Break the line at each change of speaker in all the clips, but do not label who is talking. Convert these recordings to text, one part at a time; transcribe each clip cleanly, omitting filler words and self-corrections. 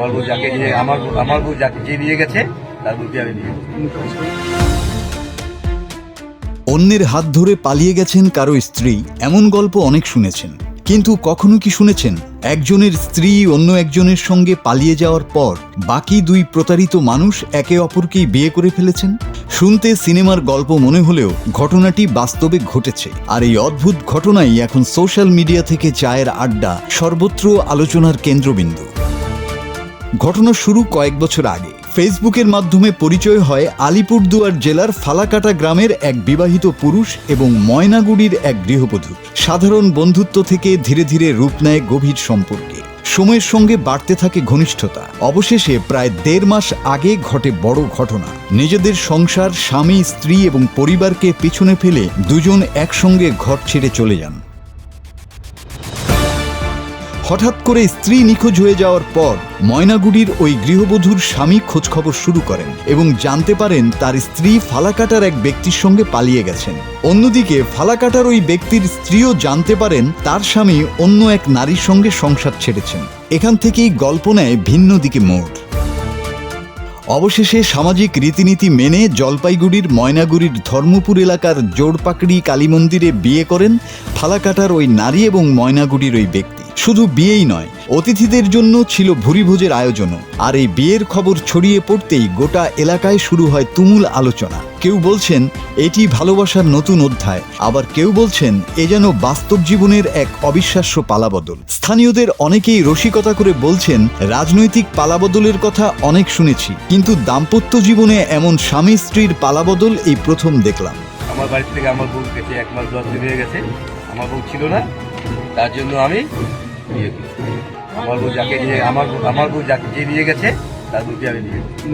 আমার বউ যাকে নিয়ে আমার বউ যাকে যে নিয়ে গেছে তার বউকে আমি নিয়ে গেছি।
অন্যের হাত ধরে পালিয়ে গেছেন কারো স্ত্রী, এমন গল্প অনেক শুনেছেন, কিন্তু কখনো কি শুনেছেন একজনের স্ত্রী অন্য একজনের সঙ্গে পালিয়ে যাওয়ার পর বাকি দুই প্রতারিত মানুষ একে অপরকেই বিয়ে করে ফেলেছেন? শুনতে সিনেমার গল্প মনে হলেও ঘটনাটি বাস্তবে ঘটেছে, আর এই অদ্ভুত ঘটনাই এখন সোশ্যাল মিডিয়া থেকে চায়ের আড্ডা সর্বত্র আলোচনার কেন্দ্রবিন্দু। ঘটনা শুরু কয়েক বছর আগে। ফেসবুকের মাধ্যমে পরিচয় হয় আলিপুরদুয়ার জেলার ফালাকাটা গ্রামের এক বিবাহিত পুরুষ এবং ময়নাগুড়ির এক গৃহবধূ। সাধারণ বন্ধুত্ব থেকে ধীরে ধীরে রূপ নেয় গভীর সম্পর্কে। সময়ের সঙ্গে বাড়তে থাকে ঘনিষ্ঠতা। অবশেষে প্রায় 1.5 মাস আগে ঘটে বড় ঘটনা। নিজেদের সংসার, স্বামী, স্ত্রী এবং পরিবারকে পিছনে ফেলে দুজন একসঙ্গে ঘর ছেড়ে চলে যান। হঠাৎ করে স্ত্রী নিখোঁজ হয়ে যাওয়ার পর ময়নাগুড়ির ওই গৃহবধূর স্বামী খোঁজখবর শুরু করেন এবং জানতে পারেন তার স্ত্রী ফালাকাটার এক ব্যক্তির সঙ্গে পালিয়ে গেছেন। অন্যদিকে ফালাকাটার ওই ব্যক্তির স্ত্রীও জানতে পারেন তার স্বামী অন্য এক নারীর সঙ্গে সংসার ছেড়েছেন। এখান থেকেই গল্প নেয় ভিন্ন দিকে মোড়। অবশেষে সামাজিক রীতিনীতি মেনে জলপাইগুড়ির ময়নাগুড়ির ধর্মপুর এলাকার জোড়পাকড়ি কালী মন্দিরে বিয়ে করেন ফালাকাটার ওই নারী এবং ময়নাগুড়ির ওই ব্যক্তি। শুধু বিয়েই নয়, অতিথিদের জন্য ছিল ভুরিভোজের আয়োজনও। আর এই বিয়ের খবর ছড়িয়ে পড়তেই গোটা এলাকায় শুরু হয় তুমুল আলোচনা। কেউ বলছেন এটি ভালোবাসার নতুন অধ্যায়, আবার কেউ বলছেন এ যেন বাস্তব জীবনের এক অবিশ্বাস্য পালাবদল। স্থানীয়দের অনেকেই রসিকতা করে বলছেন রাজনৈতিক পালাবদলের কথা অনেক শুনেছি, কিন্তু দাম্পত্য জীবনে এমন স্বামী স্ত্রীর পালাবদল এই প্রথম দেখলাম।
আমার বাড়ি থেকে আমার বউ গেছে 1 মাস 10 দিন হয়ে গেছে। আমার বউ ছিল না, তার জন্য আমি বিয়ে করি। আমার বউ যাকে নিয়ে আমার বউ যাকে যে নিয়ে গেছে তার বউকে আমি নিয়ে গেছি।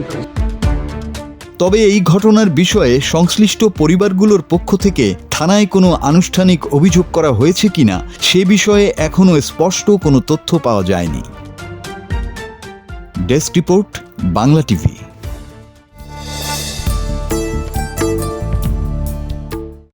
তবে এই ঘটনার বিষয়ে সংশ্লিষ্ট পরিবারগুলোর পক্ষ থেকে থানায় কোনো আনুষ্ঠানিক অভিযোগ করা হয়েছে কিনা সে বিষয়ে এখনও স্পষ্ট কোনো তথ্য পাওয়া যায়নি। Desk report, Bangla TV.